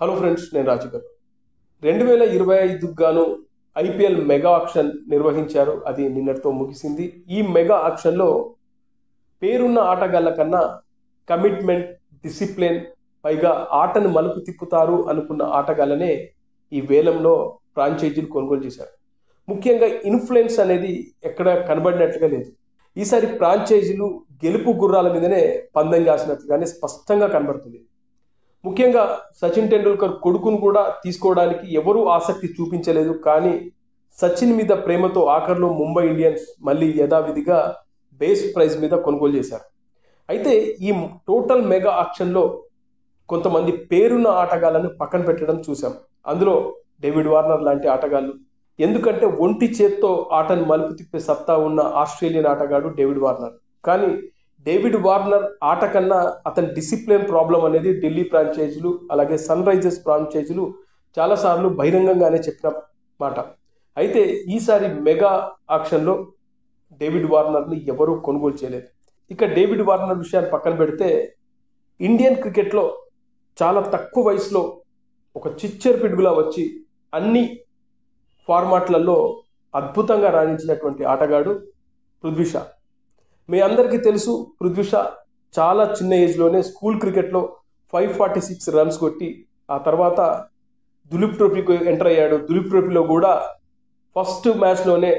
Hello friends, నేను రాజు గారు. 2025 గాను ఐపీఎల్ మెగా ఆక్షన్ నిర్వహించారు. అది నిన్నటితో ముగిసింది. ఈ మెగా ఆక్షన్లో పేరున్న ఆటగాళ్ల కన్నా కమిట్మెంట్, డిసిప్లిన్, పైగా ఆటను మలుపు తిప్పుతారు అనుకున్న ఆటగాళ్లనే ఈ వేలంలో ఫ్రాంచైజీలు కొనుగోలు చేశారు. ముఖ్యంగా ఇన్ఫ్లుయెన్స్ అనేది ఎక్కడ కనబడినట్లుగా లేదు. ఈసారి ఫ్రాంచైజీలు గెలుపు గుర్రాల మీదనే పందెం కాసినట్లుగానే స్పష్టంగా కనబడుతుంది. ముఖ్యంగా సచిన్ టెండూల్కర్ కొడుకును కూడా తీసుకోవడానికి ఎవరూ ఆసక్తి చూపించలేదు. కానీ సచిన్ మీద ప్రేమతో ఆఖర్లో ముంబై ఇండియన్స్ మళ్ళీ యథావిధిగా బేస్ ప్రైజ్ మీద కొనుగోలు చేశారు. అయితే ఈ టోటల్ మెగా ఆక్షన్లో కొంతమంది పేరున్న ఆటగాళ్లను పక్కన పెట్టడం చూసాం. అందులో డేవిడ్ వార్నర్ లాంటి ఆటగాళ్ళు. ఎందుకంటే ఒంటి చేత్తో ఆటను మలుపు తిప్పే సత్తా ఉన్న ఆస్ట్రేలియన్ ఆటగాడు డేవిడ్ వార్నర్. కానీ డేవిడ్ వార్నర్ ఆట కన్నా అతని డిసిప్లిన్ ప్రాబ్లం అనేది ఢిల్లీ ఫ్రాంచైజీలు అలాగే సన్ రైజర్స్ ఫ్రాంచైజీలు చాలాసార్లు బహిరంగంగానే చెప్పిన మాట. అయితే ఈసారి మెగా ఆక్షన్లో డేవిడ్ వార్నర్ని ఎవరూ కొనుగోలు చేయలేదు. ఇక డేవిడ్ వార్నర్ విషయాన్ని పక్కన పెడితే ఇండియన్ క్రికెట్లో చాలా తక్కువ వయసులో ఒక చిచ్చర్ పిడుగులా వచ్చి అన్ని ఫార్మాట్లలో అద్భుతంగా రాణించినటువంటి ఆటగాడు పృథ్వీ షా. మీ అందరికీ తెలుసు, పృథ్వీ షా చాలా చిన్న ఏజ్లోనే స్కూల్ క్రికెట్లో 546 రన్స్ కొట్టి ఆ తర్వాత దులీప్ ట్రోఫీకి ఎంటర్ అయ్యాడు. దులీప్ ట్రోఫీలో కూడా ఫస్ట్ మ్యాచ్లోనే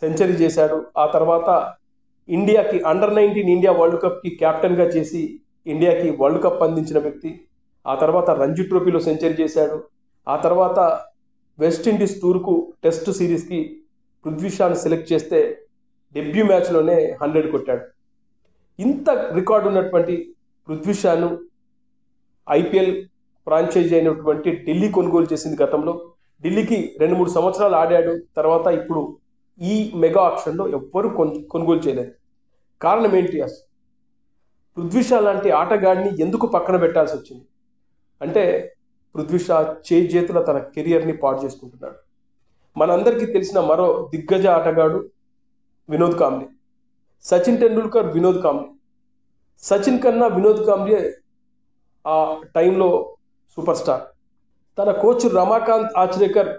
సెంచరీ చేశాడు. ఆ తర్వాత ఇండియాకి అండర్-19 ఇండియా వరల్డ్ కప్కి క్యాప్టెన్గా చేసి ఇండియాకి వరల్డ్ కప్ అందించిన వ్యక్తి. ఆ తర్వాత రంజీ ట్రోఫీలో సెంచరీ చేశాడు. ఆ తర్వాత వెస్టిండీస్ టూర్కు టెస్ట్ సిరీస్కి పృథ్వీ షాను సెలెక్ట్ చేస్తే డెబ్యూ మ్యాచ్లోనే 100 కొట్టాడు. ఇంత రికార్డు ఉన్నటువంటి పృథ్వీ షాను ఐపీఎల్ ఫ్రాంచైజీ అయినటువంటి ఢిల్లీ కొనుగోలు చేసింది గతంలో. ఢిల్లీకి 2-3 సంవత్సరాలు ఆడాడు. తర్వాత ఇప్పుడు ఈ మెగా ఆక్షన్లో ఎవ్వరూ కొనుగోలు చేయలేదు. కారణం ఏంటి? అసలు పృథ్వీ షా లాంటి ఆటగాడిని ఎందుకు పక్కన పెట్టాల్సి వచ్చింది అంటే, పృథ్వీ షా చేతుల తన కెరియర్ని పాడు చేసుకుంటున్నాడు. మనందరికీ తెలిసిన మరో దిగ్గజ ఆటగాడు వినోద్ కాంబ్లీ. సచిన్ టెండూల్కర్, వినోద్ కాంబ్లీ. సచిన్ కన్నా వినోద్ కాంబ్లీ ఆ టైంలో సూపర్ స్టార్. తన కోచ్ రమాకాంత్ ఆచ్రేకర్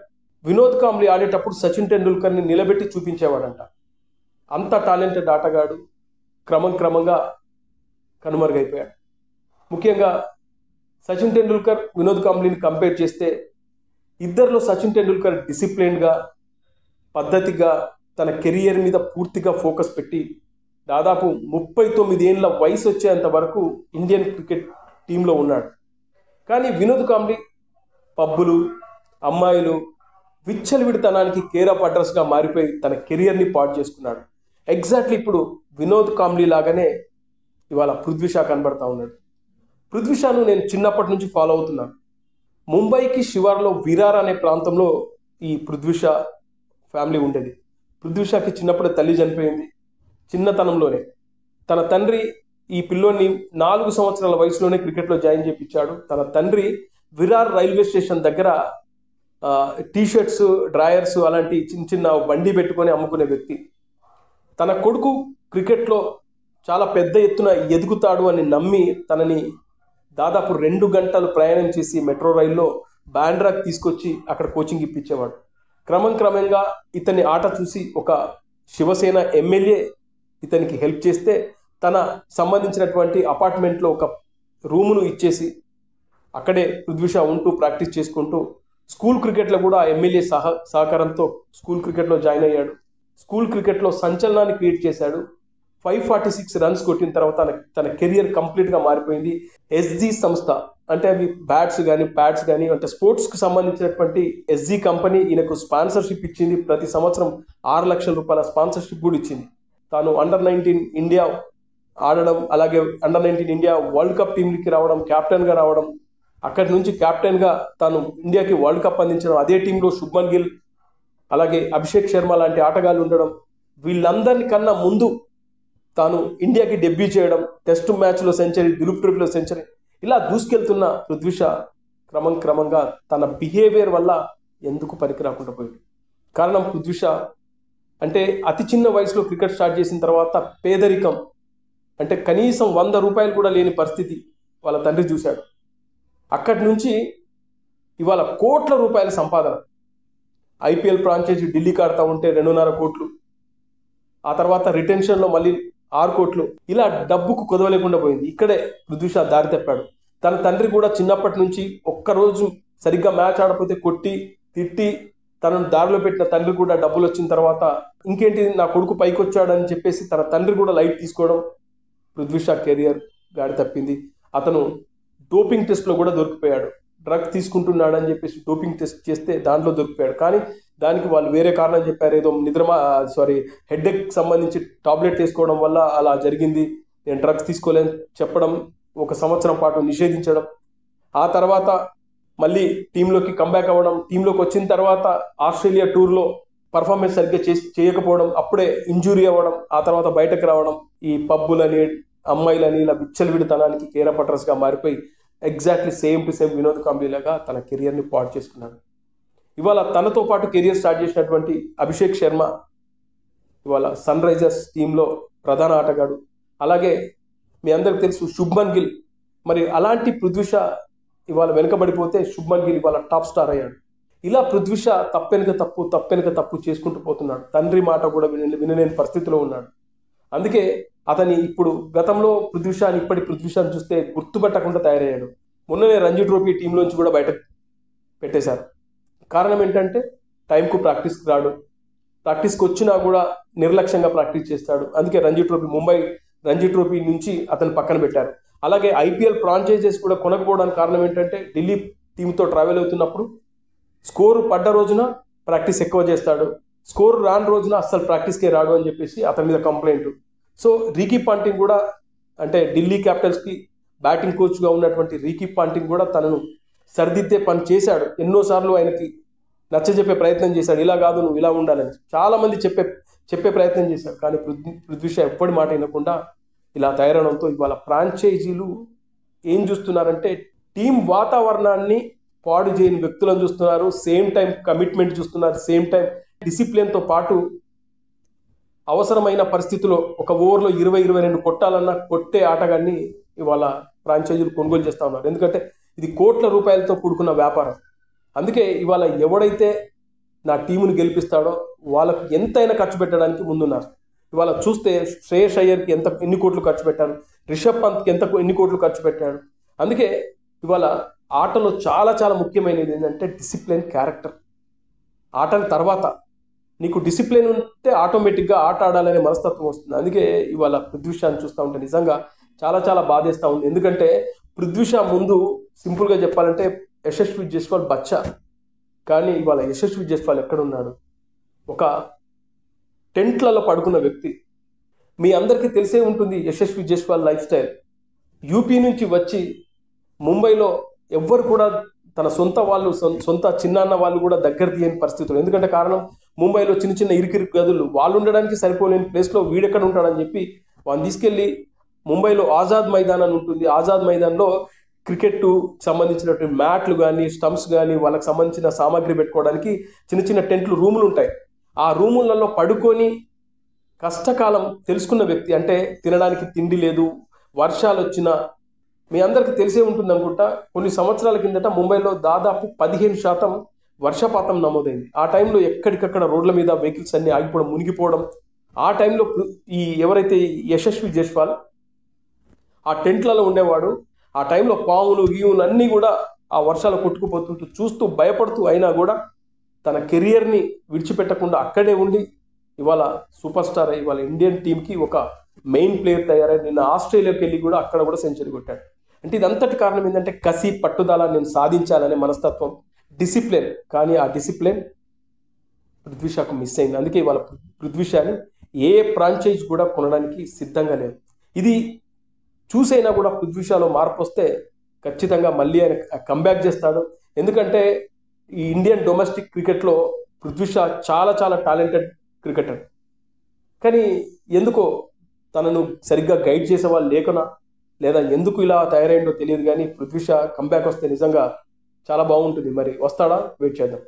వినోద్ కాంబ్లీ ఆడేటప్పుడు సచిన్ టెండూల్కర్ని నిలబెట్టి చూపించేవాడంట. అంత టాలెంటెడ్ ఆటగాడు క్రమంగా కనుమరుగైపోయాడు. ముఖ్యంగా సచిన్ టెండూల్కర్, వినోద్ కాంబ్లీని కంపేర్ చేస్తే ఇద్దరిలో సచిన్ టెండూల్కర్ డిసిప్లిన్గా, పద్ధతిగా తన కెరియర్ మీద పూర్తిగా ఫోకస్ పెట్టి దాదాపు 39 ఏళ్ళ వయసు వచ్చేంత వరకు ఇండియన్ క్రికెట్ టీంలో ఉన్నాడు. కానీ వినోద్ కాంబ్లీ పబ్బులు, అమ్మాయిలు, విచ్చలవిడితనానికి కేర్ ఆఫ్ అడ్రస్గా మారిపోయి తన కెరియర్ని పాడు చేసుకున్నాడు. ఎగ్జాక్ట్లీ ఇప్పుడు వినోద్ కాంబ్లీ లాగానే ఇవాళ పృథ్వీ షా కనబడతా ఉన్నాడు. పృథ్వీ షాను నేను చిన్నప్పటి నుంచి ఫాలో అవుతున్నాను. ముంబైకి శివార్లో విరార్ అనే ప్రాంతంలో ఈ పృథ్వీ షా ఫ్యామిలీ ఉండేది. పృథ్వీ షాకి చిన్నప్పుడే తల్లి చనిపోయింది. చిన్నతనంలోనే తన తండ్రి ఈ పిల్లోని 4 సంవత్సరాల వయసులోనే క్రికెట్లో జాయిన్ చేయించాడు. తన తండ్రి విరార్ రైల్వే స్టేషన్ దగ్గర టీషర్ట్స్, డ్రాయర్స్ అలాంటి చిన్న బండి పెట్టుకొని అమ్ముకునే వ్యక్తి. తన కొడుకు క్రికెట్లో చాలా పెద్ద ఎత్తున ఎదుగుతాడు అని నమ్మి తనని దాదాపు 2 గంటలు ప్రయాణం చేసి మెట్రో రైల్లో బాండ్రాకి తీసుకొచ్చి అక్కడ కోచింగ్ ఇప్పించేవాడు. క్రమంగా ఇతని ఆట చూసి ఒక శివసేన ఎమ్మెల్యే ఇతనికి హెల్ప్ చేస్తే తన సంబంధించినటువంటి అపార్ట్మెంట్లో ఒక రూమును ఇచ్చేసి అక్కడే పృథ్వీ షా ఉంటూ ప్రాక్టీస్ చేసుకుంటూ స్కూల్ క్రికెట్లో కూడా ఎమ్మెల్యే సహకారంతో స్కూల్ క్రికెట్లో జాయిన్ అయ్యాడు. స్కూల్ క్రికెట్లో సంచలనాన్ని క్రియేట్ చేశాడు. 546 రన్స్ కొట్టిన తర్వాత తన కెరియర్ కంప్లీట్గా మారిపోయింది. ఎస్జీ సంస్థ అంటే అవి బ్యాట్స్ కానీ ప్యాడ్స్ కానీ అంటే స్పోర్ట్స్కి సంబంధించినటువంటి ఎస్జీ కంపెనీ ఈయనకు స్పాన్సర్షిప్ ఇచ్చింది. ప్రతి సంవత్సరం 6 లక్షల రూపాయల స్పాన్సర్షిప్ కూడా ఇచ్చింది. తాను అండర్-19 ఇండియా ఆడడం, అలాగే అండర్-19 ఇండియా వరల్డ్ కప్ టీంకి రావడం, క్యాప్టెన్గా రావడం, అక్కడి నుంచి క్యాప్టెన్గా తాను ఇండియాకి వరల్డ్ కప్ అందించడం, అదే టీంలో శుభ్మన్ గిల్ అలాగే అభిషేక్ శర్మ లాంటి ఆటగాళ్ళు ఉండడం, వీళ్ళందరినీ కన్నా ముందు తాను ఇండియాకి డెబ్యూ చేయడం, టెస్ట్ మ్యాచ్లో సెంచరీ, దులీప్ ట్రోఫీలో సెంచరీ, ఇలా దూసుకెళ్తున్న పృథ్వీ షా క్రమంగా తన బిహేవియర్ వల్ల ఎందుకు పనికి రాకుండా పోయాడు. కారణం పృథ్వీ షా అంటే అతి చిన్న వయసులో క్రికెట్ స్టార్ట్ చేసిన తర్వాత పేదరికం అంటే కనీసం 100 రూపాయలు కూడా లేని పరిస్థితి వాళ్ళ తండ్రి చూశాడు. అక్కడి నుంచి ఇవాళ కోట్ల రూపాయల సంపాదన. ఐపీఎల్ ఫ్రాంచైజీ ఢిల్లీకి ఆడుతూ ఉంటే 2.5 కోట్లు, ఆ తర్వాత రిటెన్షన్లో మళ్ళీ 6 కోట్లు, ఇలా డబ్బుకు కుదవలేకుండా పోయింది. ఇక్కడే పృథ్వీ షా దారి తప్పాడు. తన తండ్రి కూడా చిన్నప్పటి నుంచి ఒక్కరోజు సరిగ్గా మ్యాచ్ ఆడకపోతే కొట్టి తిట్టి తనను దారిలో పెట్టిన తండ్రి కూడా డబ్బులు వచ్చిన తర్వాత ఇంకేంటి నా కొడుకు పైకి వచ్చాడని చెప్పేసి తన తండ్రి కూడా లైట్ తీసుకోవడం పృథ్వీ షా కెరియర్ గాడి తప్పింది. అతను డోపింగ్ టెస్ట్లో కూడా దొరికిపోయాడు. డ్రగ్ తీసుకుంటున్నాడని చెప్పేసి డోపింగ్ టెస్ట్ చేస్తే దాంట్లో దొరికిపోయాడు. కానీ దానికి వాళ్ళు వేరే కారణం చెప్పారు. ఏదో హెడ్ఏక్ సంబంధించి టాబ్లెట్ తీసుకోవడం వల్ల అలా జరిగింది, నేను డ్రగ్స్ తీసుకోలేని చెప్పడం, 1 సంవత్సరం పాటు నిషేధించడం, ఆ తర్వాత మళ్ళీ టీంలోకి కంబ్యాక్ అవ్వడం, టీంలోకి వచ్చిన తర్వాత ఆస్ట్రేలియా టూర్లో పర్ఫార్మెన్స్ సరిగ్గా చేయకపోవడం, అప్పుడే ఇంజురీ అవ్వడం, ఆ తర్వాత బయటకు రావడం, ఈ పబ్బులని అమ్మాయిలని ఇలా విచ్చలవిడితనానికి కేర్ ఆఫ్ అడ్రస్గా మారిపోయి exactly same to same Vinod కాంబ్లీలాగా తన కెరియర్ని పాడు చేసుకున్నాడు. ఇవాళ తనతో పాటు కెరియర్ స్టార్ట్ చేసినటువంటి అభిషేక్ శర్మ ఇవాళ సన్ రైజర్స్ టీంలో ప్రధాన ఆటగాడు. అలాగే మీ అందరికి తెలుసు శుభ్మన్ గిల్. మరి అలాంటి పృథ్వీ షా ఇవాళ వెనుకబడిపోతే శుభ్మన్ గిల్ ఇవాళ టాప్ స్టార్ అయ్యాడు. ఇలా పృథ్వీ షా తప్పెనక తప్పు చేసుకుంటూ పోతున్నాడు. తండ్రి మాట కూడా వినలేని పరిస్థితిలో ఉన్నాడు. అందుకే అతని ఇప్పుడు గతంలో పృథ్వీ షాని ఇప్పటి పృథ్వీ షాని చూస్తే గుర్తుపట్టకుండా తయారయ్యాడు. మొన్ననే రంజీ ట్రోఫీ టీంలోంచి కూడా బయట పెట్టేశారు. కారణం ఏంటంటే టైంకు ప్రాక్టీస్కి రాడు, ప్రాక్టీస్కి వచ్చినా కూడా నిర్లక్ష్యంగా ప్రాక్టీస్ చేస్తాడు. అందుకే ముంబై రంజీ ట్రోఫీ నుంచి అతను పక్కన పెట్టారు. అలాగే ఐపీఎల్ ఫ్రాంచైజెస్ కూడా కొనకపోవడానికి కారణం ఏంటంటే ఢిల్లీ టీంతో ట్రావెల్ అవుతున్నప్పుడు స్కోరు పడ్డ రోజున ప్రాక్టీస్ ఎక్కువ చేస్తాడు, స్కోరు రాని రోజున అస్సలు ప్రాక్టీస్కే రాడు అని చెప్పేసి అతని మీద కంప్లైంట్. సో రీకీ పాంటింగ్ కూడా, అంటే ఢిల్లీ క్యాపిటల్స్కి బ్యాటింగ్ కోచ్గా ఉన్నటువంటి రీకీ పాంటింగ్ కూడా తనను సరిదిద్దే పని చేశాడు. ఎన్నోసార్లు ఆయనకి నచ్చజెప్పే ప్రయత్నం చేశాడు, ఇలా కాదు నువ్వు ఇలా ఉండాలని చాలామంది చెప్పే ప్రయత్నం చేశాడు. కానీ పృథ్వీ షా ఎప్పటి మాట వినకుండా ఇలా తయారవడంతో ఇవాళ ఫ్రాంచైజీలు ఏం చూస్తున్నారంటే టీం వాతావరణాన్ని పాడు చేయని వ్యక్తులను చూస్తున్నారు, సేమ్ టైం కమిట్మెంట్ చూస్తున్నారు, సేమ్ టైం డిసిప్లిన్తో పాటు అవసరమైన పరిస్థితుల్లో ఒక ఓవర్లో 20-22 కొట్టాలన్నా కొట్టే ఆటగాన్ని ఇవాళ ఫ్రాంచైజీలు కొనుగోలు చేస్తూ ఉన్నారు. ఎందుకంటే ఇది కోట్ల రూపాయలతో కూడుకున్న వ్యాపారం. అందుకే ఇవాళ ఎవడైతే నా టీముని గెలిపిస్తాడో వాళ్ళకు ఎంతైనా ఖర్చు పెట్టడానికి ముందున్నారు. ఇవాళ చూస్తే శ్రేయస్ అయ్యర్కి ఎన్ని కోట్లు ఖర్చు పెట్టారు, రిషబ్ పంత్కి ఎన్ని కోట్లు ఖర్చు పెట్టాడు. అందుకే ఇవాళ ఆటలో చాలా చాలా ముఖ్యమైనది ఏంటంటే డిసిప్లిన్, క్యారెక్టర్. ఆటల తర్వాత నీకు డిసిప్లిన్ ఉంటే ఆటోమేటిక్గా ఆట ఆడాలనే మనస్తత్వం వస్తుంది. అందుకే ఇవాళ పృథ్వీ షాని చూస్తూ ఉంటే నిజంగా చాలా చాలా బాధేస్తూ ఉంది. ఎందుకంటే పృథ్వీ షా ముందు సింపుల్గా చెప్పాలంటే యశస్వి జైస్వాల్ బచ్చా, కానీ ఇవాళ యశస్వి జైస్వాల్ ఎక్కడున్నాడు? ఒక టెంట్లలో పడుకున్న వ్యక్తి. మీ అందరికీ తెలిసే ఉంటుంది Yashasvi Jaiswal life style. UP నుంచి వచ్చి ముంబైలో ఎవ్వరు కూడా తన సొంత చిన్నాన్న వాళ్ళు కూడా దగ్గర తీయని పరిస్థితులు. ఎందుకంటే కారణం ముంబైలో చిన్న చిన్న ఇరుకిరు గదులు, వాళ్ళు ఉండడానికి సరిపోలేని ప్లేస్లో వీడెక్కడ ఉంటాడని చెప్పి వాళ్ళని తీసుకెళ్ళి ముంబైలో ఆజాద్ మైదాన్ అని ఉంటుంది. ఆజాద్ మైదాన్లో క్రికెట్ సంబంధించినటువంటి మ్యాట్లు కానీ స్టంప్స్ కానీ వాళ్ళకి సంబంధించిన సామాగ్రి పెట్టుకోవడానికి చిన్న చిన్న టెంట్లు రూములు ఉంటాయి. ఆ రూములలో పడుకొని కష్టకాలం తెలుసుకున్న వ్యక్తి. అంటే తినడానికి తిండి లేదు, వర్షాలు వచ్చినా మీ అందరికీ తెలిసే ఉంటుంది అనుకుంటా, కొన్ని సంవత్సరాల కిందట ముంబైలో దాదాపు 15% వర్షపాతం నమోదైంది. ఆ టైంలో ఎక్కడికక్కడ రోడ్ల మీద వెహికల్స్ అన్ని ఆగిపోవడం, మునిగిపోవడం. ఆ టైంలో ఎవరైతే యశస్వి జైస్వాల్ ఆ టెంట్లలో ఉండేవాడు, ఆ టైంలో పాములు గీములు అన్నీ కూడా ఆ వర్షాలు కొట్టుకుపోతుంటూ చూస్తూ భయపడుతూ అయినా కూడా తన కెరియర్ని విడిచిపెట్టకుండా అక్కడే ఉండి ఇవాళ సూపర్ స్టార్ అయ్యి ఇవాళ ఇండియన్ టీంకి ఒక మెయిన్ ప్లేయర్ తయారై నిన్న ఆస్ట్రేలియాకి వెళ్ళి కూడా అక్కడ కూడా సెంచరీ కొట్టాడు. అంటే ఇదంతటి కారణం ఏంటంటే కసి, పట్టుదల, నేను సాధించాలనే మనస్తత్వం, డిసిప్లిన్. కానీ ఆ డిసిప్లిన్ పృథ్వీ షాకు మిస్ అయింది. అందుకే ఇవాళ పృథ్వీ షాని ఏ ఫ్రాంచైజ్ కూడా కొనడానికి సిద్ధంగా లేదు. ఇది చూసైనా కూడా పృథ్వీ షాలో మార్పు వస్తే ఖచ్చితంగా మళ్ళీ ఆయన కంబ్యాక్ చేస్తాడు. ఎందుకంటే ఈ ఇండియన్ డొమెస్టిక్ క్రికెట్లో పృథ్వీ షా చాలా చాలా టాలెంటెడ్ క్రికెటర్. కానీ ఎందుకో తనను సరిగ్గా గైడ్ చేసే వాళ్ళు లేకున్నా, లేదా ఎందుకు ఇలా తయారైందో తెలియదు. కానీ పృథ్వీ షా కంబ్యాక్ వస్తే నిజంగా చాలా బాగుంటుంది. మరి వస్తాడా? వెయిట్ చేద్దాం.